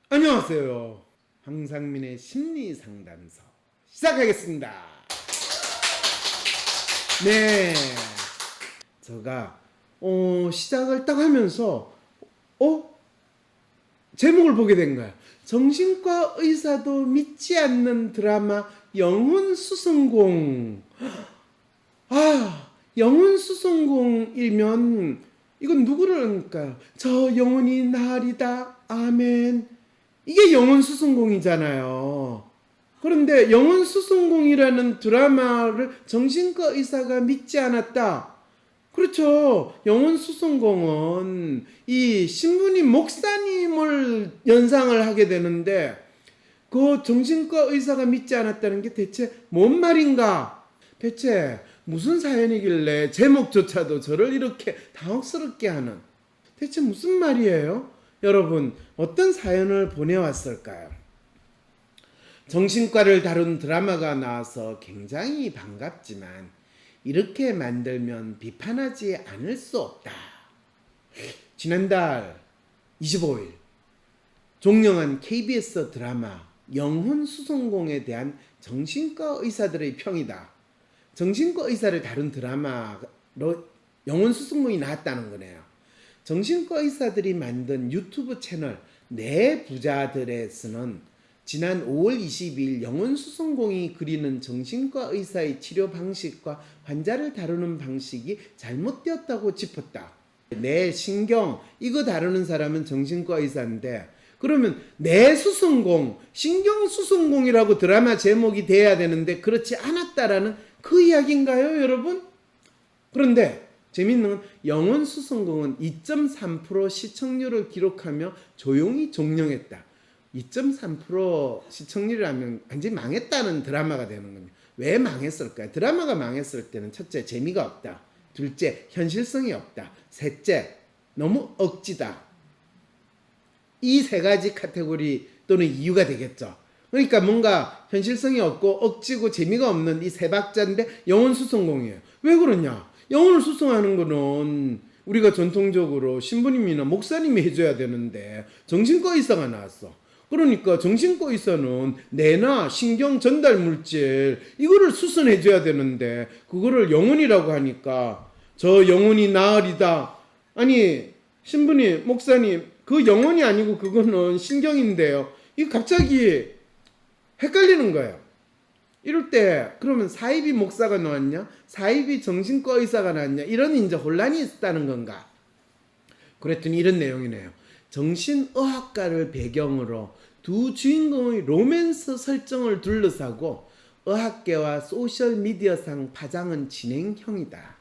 안녕하세요. 황상민의 심리상담소 시작하겠습니다. 네, 제가 시작을 딱 하면서 제목을 보게 된 거야. 정신과 의사도 믿지 않는 드라마 영혼수성공. 영혼수성공이면 이건 누구를 할까요? 저 영혼이 나으리다. 아멘. 이게 영혼수성공이잖아요. 그런데 영혼수성공이라는 드라마를 정신과 의사가 믿지 않았다. 그렇죠. 영혼수성공은 이 신부님 목사님을 연상을 하게 되는데 그 정신과 의사가 믿지 않았다는 게 대체 뭔 말인가? 대체 무슨 사연이길래 제목조차도 저를 이렇게 당혹스럽게 하는 대체 무슨 말이에요? 여러분 어떤 사연을 보내왔을까요? 정신과를 다룬 드라마가 나와서 굉장히 반갑지만 이렇게 만들면 비판하지 않을 수 없다. 지난달 25일 종영한 KBS 드라마 영혼수성공에 대한 정신과 의사들의 평이다. 정신과 의사를 다룬 드라마로 영혼수성공이 나왔다는 거네요. 정신과 의사들이 만든 유튜브 채널 내 부자들에서는 지난 5월 22일 영혼수성공이 그리는 정신과 의사의 치료 방식과 환자를 다루는 방식이 잘못되었다고 짚었다. 내 신경 이거 다루는 사람은 정신과 의사인데 그러면 내 수성공, 신경수성공이라고 드라마 제목이 돼야 되는데 그렇지 않았다라는 그 이야기인가요, 여러분? 그런데 재밌는 건 영혼수성공은 2.3% 시청률을 기록하며 조용히 종영했다. 2.3% 시청률이라면 완전히 망했다는 드라마가 되는 겁니다. 왜 망했을까요? 드라마가 망했을 때는 첫째, 재미가 없다. 둘째, 현실성이 없다. 셋째, 너무 억지다. 이 세 가지 카테고리 또는 이유가 되겠죠. 그러니까 뭔가 현실성이 없고 억지고 재미가 없는 이 세 박자인데 영혼수성공이에요. 왜 그러냐? 영혼을 수성하는 거는 우리가 전통적으로 신부님이나 목사님이 해줘야 되는데 정신과 의사가 나왔어. 그러니까 정신과 의사는 뇌나 신경 전달 물질 이거를 수선해줘야 되는데 그거를 영혼이라고 하니까 저 영혼이 나으리다. 아니 신부님 목사님 그 영혼이 아니고 그거는 신경인데요. 이거 갑자기 헷갈리는 거예요. 이럴 때 그러면 사이비 목사가 나왔냐? 사이비 정신과 의사가 나왔냐? 이런 이제 혼란이 있다는 건가? 그랬더니 이런 내용이네요. 정신의학과를 배경으로 두 주인공의 로맨스 설정을 둘러싸고 의학계와 소셜미디어상 파장은 진행형이다.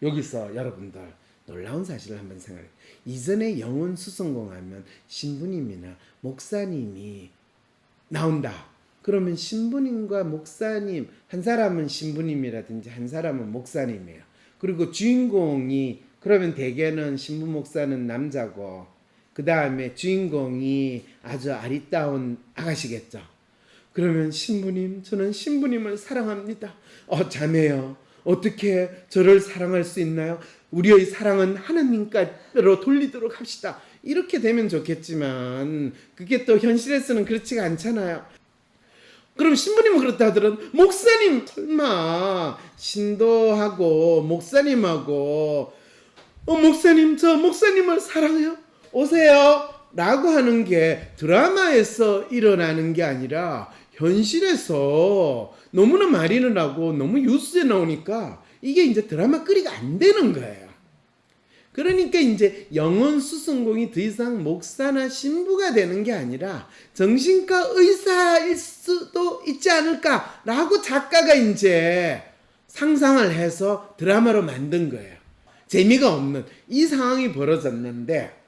여기서 여러분들 놀라운 사실을 한번 생각해요. 이전에 영혼수성공하면 신부님이나 목사님이 나온다. 그러면 신부님과 목사님, 한 사람은 신부님이라든지 한 사람은 목사님이에요. 그리고 주인공이 그러면 대개는 신부 목사는 남자고 그 다음에 주인공이 아주 아리따운 아가씨겠죠. 그러면 신부님, 저는 신부님을 사랑합니다. 자매요. 어떻게 저를 사랑할 수 있나요? 우리의 사랑은 하나님께로 돌리도록 합시다. 이렇게 되면 좋겠지만 그게 또 현실에서는 그렇지가 않잖아요. 그럼 신부님은 그렇다 하더라도 목사님 설마 신도하고 목사님하고 목사님 저 목사님을 사랑해요. 오세요. 라고 하는 게 드라마에서 일어나는 게 아니라 현실에서 너무나 많이 일어나고 너무 뉴스에 나오니까 이게 이제 드라마 끓이가 안 되는 거예요. 그러니까 이제 영혼수성공이 더 이상 목사나 신부가 되는 게 아니라 정신과 의사일 수도 있지 않을까라고 작가가 이제 상상을 해서 드라마로 만든 거예요. 재미가 없는 이 상황이 벌어졌는데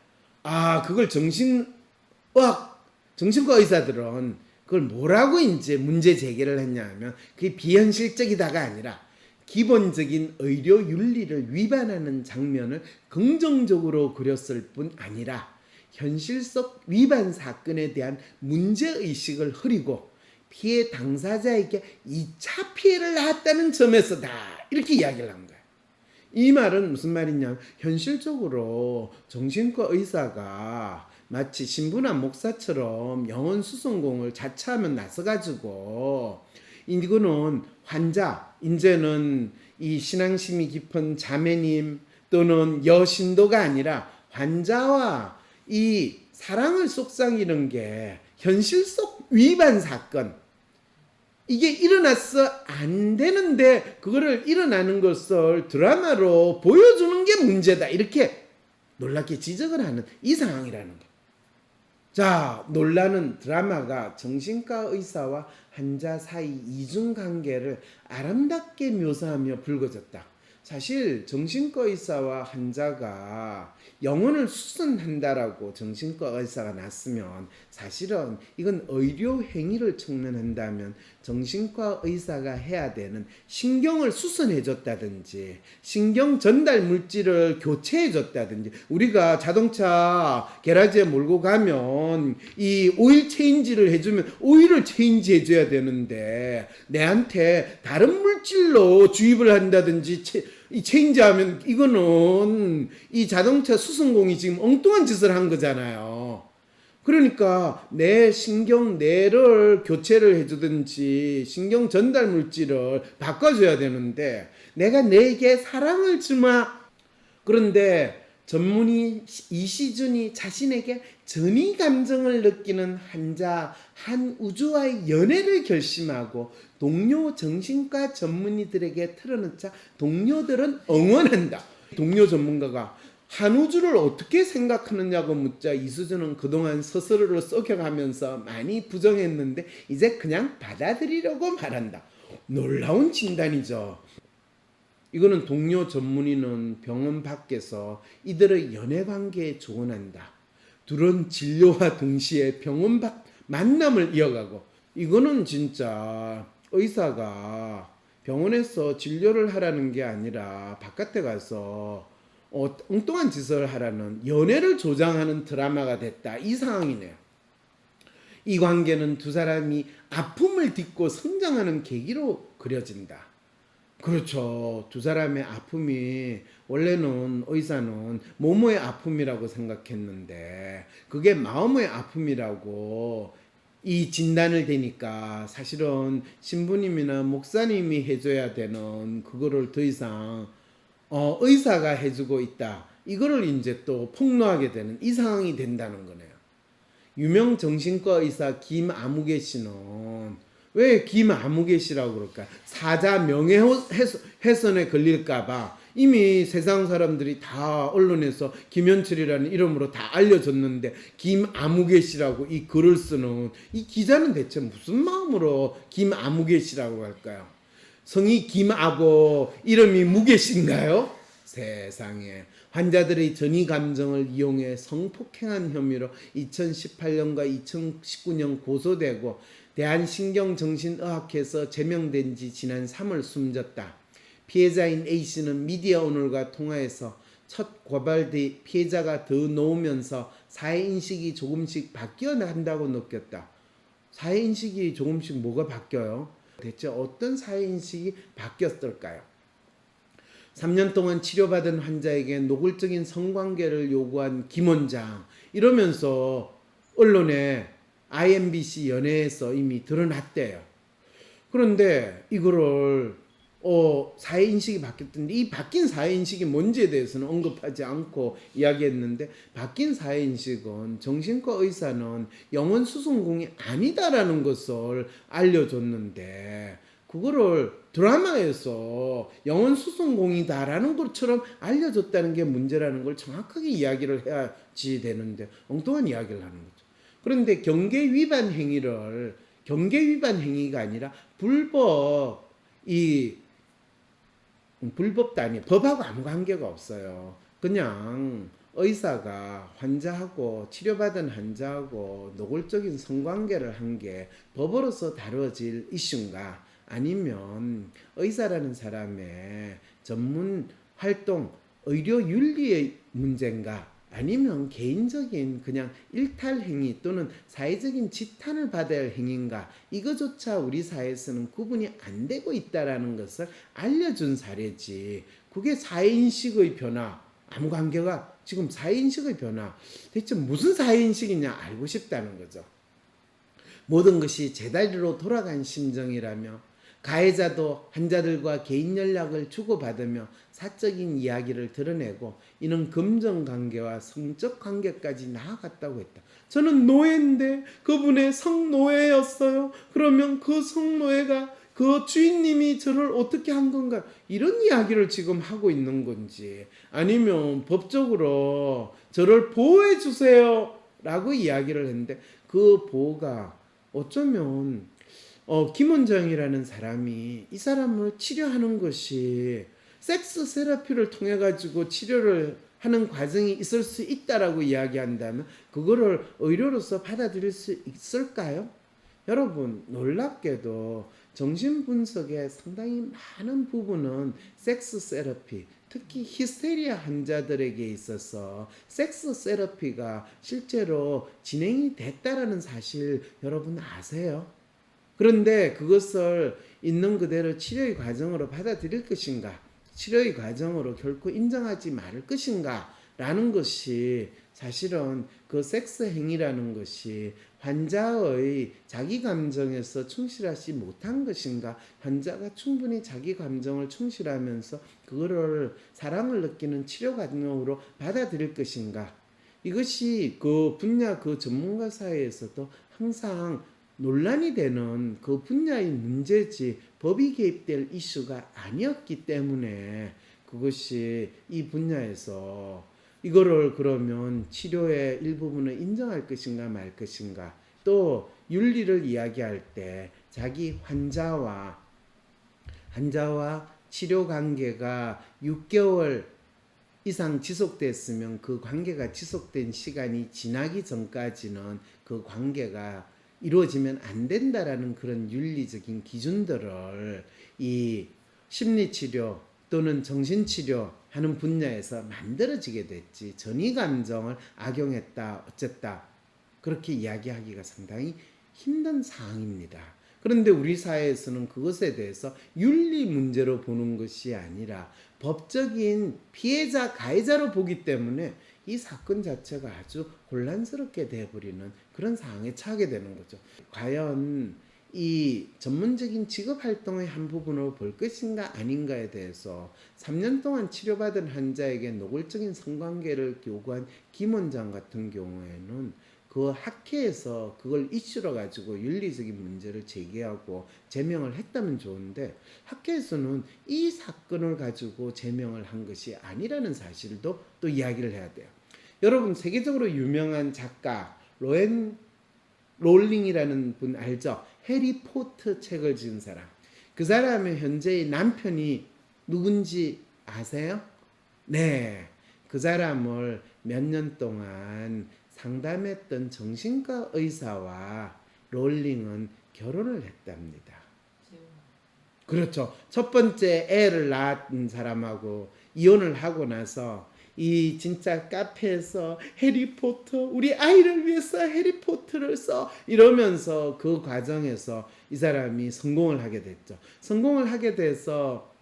그걸 정신과 의사들은 그걸 뭐라고 이제 문제 제기를 했냐면 그게 비현실적이다가 아니라 기본적인 의료 윤리를 위반하는 장면을 긍정적으로 그렸을 뿐 아니라 현실 속 위반 사건에 대한 문제의식을 흐리고 피해 당사자에게 2차 피해를 낳았다는 점에서다. 이렇게 이야기를 한 거예요. 이 말은 무슨 말이냐? 현실적으로 정신과 의사가 마치 신부나 목사처럼 영혼 수송공을 자처하면 나서가지고 이거는 환자, 이제는 이 신앙심이 깊은 자매님 또는 여신도가 아니라 환자와 이 사랑을 속삭이는 게 현실 속 위반 사건, 이게 일어났어 안 되는데 그거를 일어나는 것을 드라마로 보여주는 게 문제다, 이렇게 놀랍게 지적을 하는 이 상황이라는 거. 자, 놀라는 드라마가 정신과 의사와 환자 사이 이중관계를 아름답게 묘사하며 불거졌다. 사실 정신과 의사와 환자가 영혼을 수선한다라고 정신과 의사가 났으면 사실은 이건 의료 행위를 측면한다면 정신과 의사가 해야 되는 신경을 수선해 줬다든지 신경 전달 물질을 교체해 줬다든지, 우리가 자동차 게라지에 몰고 가면 이 오일 체인지를 해주면 오일을 체인지 해줘야 되는데 내한테 다른 물질로 주입을 한다든지 이 체인지하면 이거는 이 자동차 수선공이 지금 엉뚱한 짓을 한 거잖아요. 그러니까 내 신경 뇌를 교체를 해주든지 신경 전달 물질을 바꿔줘야 되는데 내가 내게 사랑을 주마. 그런데 전문의 이시준이 자신에게 전이 감정을 느끼는 환자 한우주와의 연애를 결심하고 동료 정신과 전문의들에게 털어놓자 동료들은 응원한다. 동료 전문가가 한우주를 어떻게 생각하느냐고 묻자 이수준은 그동안 스스로를 썩여가면서 많이 부정했는데 이제 그냥 받아들이려고 말한다. 놀라운 진단이죠. 이거는 동료 전문의는 병원 밖에서 이들의 연애관계에 조언한다. 둘은 진료와 동시에 병원 밖 만남을 이어가고, 이거는 진짜 의사가 병원에서 진료를 하라는 게 아니라 바깥에 가서 엉뚱한 짓을 하라는 연애를 조장하는 드라마가 됐다, 이 상황이네요. 이 관계는 두 사람이 아픔을 딛고 성장하는 계기로 그려진다. 그렇죠. 두 사람의 아픔이 원래는 의사는 모모의 아픔이라고 생각했는데 그게 마음의 아픔이라고 이 진단을 대니까 사실은 신부님이나 목사님이 해줘야 되는 그거를 더 이상 의사가 해주고 있다, 이거를 이제 또 폭로하게 되는 이 상황이 된다는 거네요. 유명 정신과 의사 김아무개 씨는 왜 김아무개 씨라고 그럴까? 사자 명예훼손에 걸릴까봐 이미 세상 사람들이 다 언론에서 김현철이라는 이름으로 다 알려졌는데 김아무개 씨라고 이 글을 쓰는 이 기자는 대체 무슨 마음으로 김아무개 씨라고 할까요? 성이 김하고 이름이 무개씨인가요? 세상에. 환자들의 전이 감정을 이용해 성폭행한 혐의로 2018년과 2019년 고소되고 대한신경정신의학회에서 제명된 지 지난 3월 숨졌다. 피해자인 A씨는 미디어오늘과 통화에서 첫 고발 뒤 피해자가 더 놓으면서 사회인식이 조금씩 바뀌어간다고 느꼈다. 사회인식이 조금씩 뭐가 바뀌어요? 대체 어떤 사회인식이 바뀌었을까요? 3년 동안 치료받은 환자에게 노골적인 성관계를 요구한 김 원장, 이러면서 언론에 IMBC 연예에서 이미 드러났대요. 그런데 이거를 사회인식이 바뀌었던데 이 바뀐 사회인식이 뭔지에 대해서는 언급하지 않고 이야기했는데, 바뀐 사회인식은 정신과 의사는 영혼 수송공이 아니다라는 것을 알려줬는데 그거를 드라마에서 영혼 수송공이다라는 것처럼 알려줬다는 게 문제라는 걸 정확하게 이야기를 해야지 되는데 엉뚱한 이야기를 하는 거죠. 그런데 경계 위반 행위가 아니라 불법도 아니에요. 법하고 아무 관계가 없어요. 그냥 의사가 환자하고 치료받은 환자하고 노골적인 성관계를 한 게 법으로서 다뤄질 이슈인가, 아니면 의사라는 사람의 전문 활동, 의료 윤리의 문제인가, 아니면 개인적인 그냥 일탈 행위 또는 사회적인 지탄을 받아야 할 행위인가, 이거조차 우리 사회에서는 구분이 안 되고 있다라는 것을 알려준 사례지. 그게 사회인식의 변화, 아무 관계가, 지금 사회인식의 변화, 대체 무슨 사회인식이냐 알고 싶다는 거죠. 모든 것이 제자리로 돌아간 심정이라며 가해자도 환자들과 개인 연락을 주고받으며 사적인 이야기를 드러내고 이는 금전관계와 성적 관계까지 나아갔다고 했다. 저는 노예인데 그분의 성노예였어요. 그러면 그 성노예가 그 주인님이 저를 어떻게 한 건가? 이런 이야기를 지금 하고 있는 건지, 아니면 법적으로 저를 보호해 주세요 라고 이야기를 했는데, 그 보호가 어쩌면 김원장이라는 사람이 이 사람을 치료하는 것이 섹스 세라피를 통해 가지고 치료를 하는 과정이 있을 수 있다라고 이야기한다면 그거를 의료로서 받아들일 수 있을까요? 여러분, 놀랍게도 정신분석의 상당히 많은 부분은 섹스 세라피, 특히 히스테리아 환자들에게 있어서 섹스 세라피가 실제로 진행이 됐다라는 사실 여러분 아세요? 그런데 그것을 있는 그대로 치료의 과정으로 받아들일 것인가, 치료의 과정으로 결코 인정하지 말을 것인가 라는 것이, 사실은 그 섹스 행위라는 것이 환자의 자기 감정에서 충실하지 못한 것인가, 환자가 충분히 자기 감정을 충실하면서 그거를 사랑을 느끼는 치료 과정으로 받아들일 것인가, 이것이 그 분야 그 전문가 사이에서도 항상 논란이 되는 그 분야의 문제지 법이 개입될 이슈가 아니었기 때문에, 그것이 이 분야에서 이거를 그러면 치료의 일부분을 인정할 것인가 말 것인가, 또 윤리를 이야기할 때 자기 환자와 치료 관계가 6개월 이상 지속됐으면 그 관계가 지속된 시간이 지나기 전까지는 그 관계가 이루어지면 안 된다라는 그런 윤리적인 기준들을 이 심리치료 또는 정신치료 하는 분야에서 만들어지게 됐지, 전이감정을 악용했다 어쨌다 그렇게 이야기하기가 상당히 힘든 사항입니다. 그런데 우리 사회에서는 그것에 대해서 윤리 문제로 보는 것이 아니라 법적인 피해자 가해자로 보기 때문에 이 사건 자체가 아주 혼란스럽게 돼버리는 그런 상황에 처하게 되는 거죠. 과연 이 전문적인 직업활동의 한 부분으로 볼 것인가 아닌가에 대해서 3년 동안 치료받은 환자에게 노골적인 성관계를 요구한 김 원장 같은 경우에는 그 학회에서 그걸 이슈로 가지고 윤리적인 문제를 제기하고 제명을 했다면 좋은데, 학회에서는 이 사건을 가지고 제명을 한 것이 아니라는 사실도 또 이야기를 해야 돼요. 여러분, 세계적으로 유명한 작가 롤링이라는 분 알죠? 해리포터 책을 지은 사람. 그 사람의 현재의 남편이 누군지 아세요? 네, 그 사람을 몇 년 동안 상담했던 정신과 의사와 롤링은 결혼을 했답니다. 그렇죠. 첫 번째 애를 낳은 사람하고 이혼을 하고 나서 이 진짜 카페에서 해리포터, 우리 아이를 위해서 해리포터를 써 이러면서 그 과정에서 이 사람이 성공을 하게 됐죠. 성공을 하게 돼서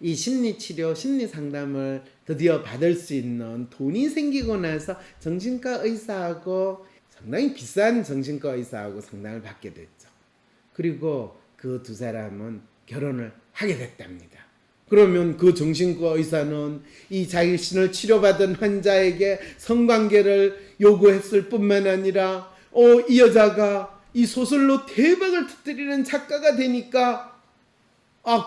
이 심리치료, 심리상담을 드디어 받을 수 있는 돈이 생기고 나서 정신과 의사하고, 상당히 비싼 정신과 의사하고 상담을 받게 됐죠. 그리고 그 두 사람은 결혼을 하게 됐답니다. 그러면 그 정신과 의사는 이 자신을 치료받은 환자에게 성관계를 요구했을 뿐만 아니라 이 여자가 이 소설로 대박을 터뜨리는 작가가 되니까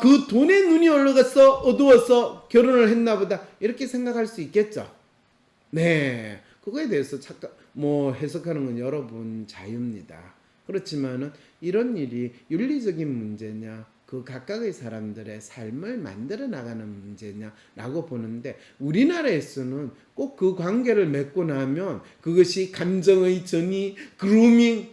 그 돈에 눈이 올라가서 어두워서 결혼을 했나 보다 이렇게 생각할 수 있겠죠. 네, 그거에 대해서 해석하는 건 여러분 자유입니다. 그렇지만은 이런 일이 윤리적인 문제냐, 그 각각의 사람들의 삶을 만들어 나가는 문제냐라고 보는데, 우리나라에서는 꼭 그 관계를 맺고 나면 그것이 감정의 전이, 그루밍,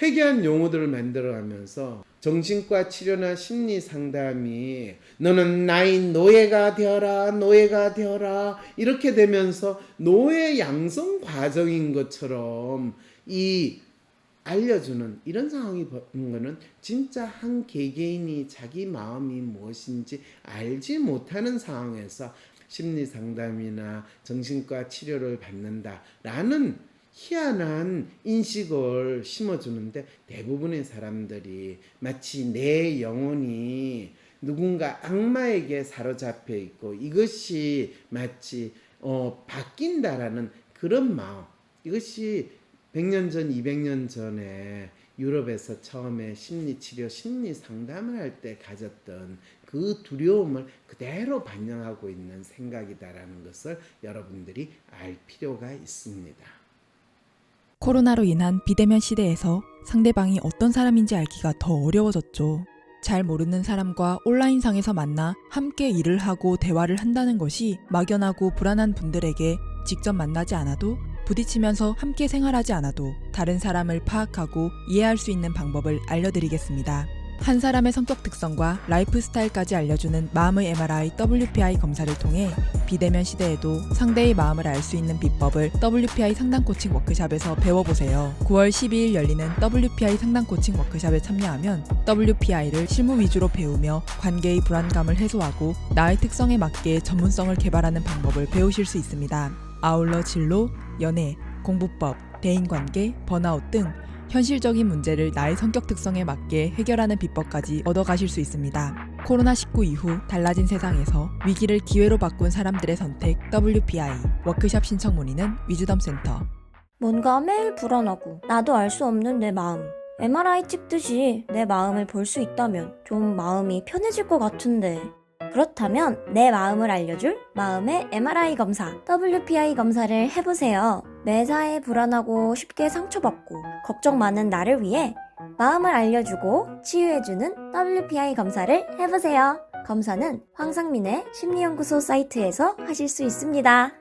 회개한 용어들을 만들어가면서 정신과 치료나 심리 상담이 너는 나의 노예가 되어라 이렇게 되면서 노예 양성 과정인 것처럼 이 알려주는 이런 상황이 보는 거는 진짜 한 개개인이 자기 마음이 무엇인지 알지 못하는 상황에서 심리 상담이나 정신과 치료를 받는다라는 희한한 인식을 심어주는데 바대부분의 사람들이 마치 내 영혼이 누군가 악마에게 사로잡혀 있고 이것이 마치 바뀐다라는 그런 마음, 이것이 100년 전, 200년 전에 유럽에서 처음에 심리치료, 심리상담을 할 때 가졌던 그 두려움을 그대로 반영하고 있는 생각이다라는 것을 여러분들이 알 필요가 있습니다. 코로나로 인한 비대면 시대에서 상대방이 어떤 사람인지 알기가 더 어려워졌죠. 잘 모르는 사람과 온라인상에서 만나 함께 일을 하고 대화를 한다는 것이 막연하고 불안한 분들에게 직접 만나지 않아도 부딪히면서 함께 생활하지 않아도 다른 사람을 파악하고 이해할 수 있는 방법을 알려드리겠습니다. 한 사람의 성격 특성과 라이프 스타일까지 알려주는 마음의 MRI WPI 검사를 통해 비대면 시대에도 상대의 마음을 알 수 있는 비법을 WPI 상담 코칭 워크샵에서 배워보세요. 9월 12일 열리는 WPI 상담 코칭 워크샵에 참여하면 WPI를 실무 위주로 배우며 관계의 불안감을 해소하고 나의 특성에 맞게 전문성을 개발하는 방법을 배우실 수 있습니다. 아울러 진로, 연애, 공부법, 대인관계, 번아웃 등 현실적인 문제를 나의 성격 특성에 맞게 해결하는 비법까지 얻어가실 수 있습니다. 코로나19 이후 달라진 세상에서 위기를 기회로 바꾼 사람들의 선택 WPI 워크샵 신청 문의는 위즈덤 센터. 뭔가 매일 불안하고 나도 알 수 없는 내 마음. MRI 찍듯이 내 마음을 볼 수 있다면 좀 마음이 편해질 것 같은데. 그렇다면 내 마음을 알려줄 마음의 MRI 검사, WPI 검사를 해보세요. 매사에 불안하고 쉽게 상처받고 걱정 많은 나를 위해 마음을 알려주고 치유해주는 WPI 검사를 해보세요. 검사는 황상민의 심리연구소 사이트에서 하실 수 있습니다.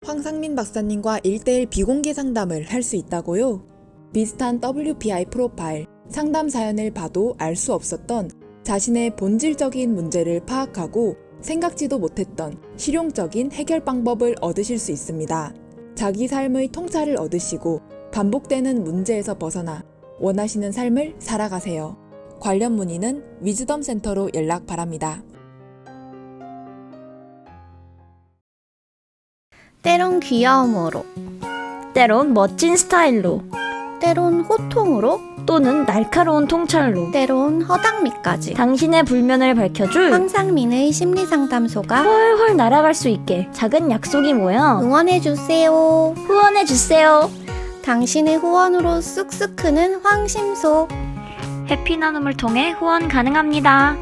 황상민 박사님과 1대1 비공개 상담을 할 수 있다고요? 비슷한 WPI 프로파일, 상담 사연을 봐도 알 수 없었던 자신의 본질적인 문제를 파악하고 생각지도 못했던 실용적인 해결 방법을 얻으실 수 있습니다. 자기 삶의 통찰을 얻으시고 반복되는 문제에서 벗어나 원하시는 삶을 살아가세요. 관련 문의는 위즈덤 센터로 연락 바랍니다. 때론 귀여움으로, 때론 멋진 스타일로, 때론 호통으로, 또는 날카로운 통찰로, 때론 허당미까지 당신의 불면을 밝혀줄 황상민의 심리상담소가 훨훨 날아갈 수 있게 작은 약속이 모여 응원해주세요. 후원해주세요. 당신의 후원으로 쑥쑥 크는 황심소. 해피 나눔을 통해 후원 가능합니다.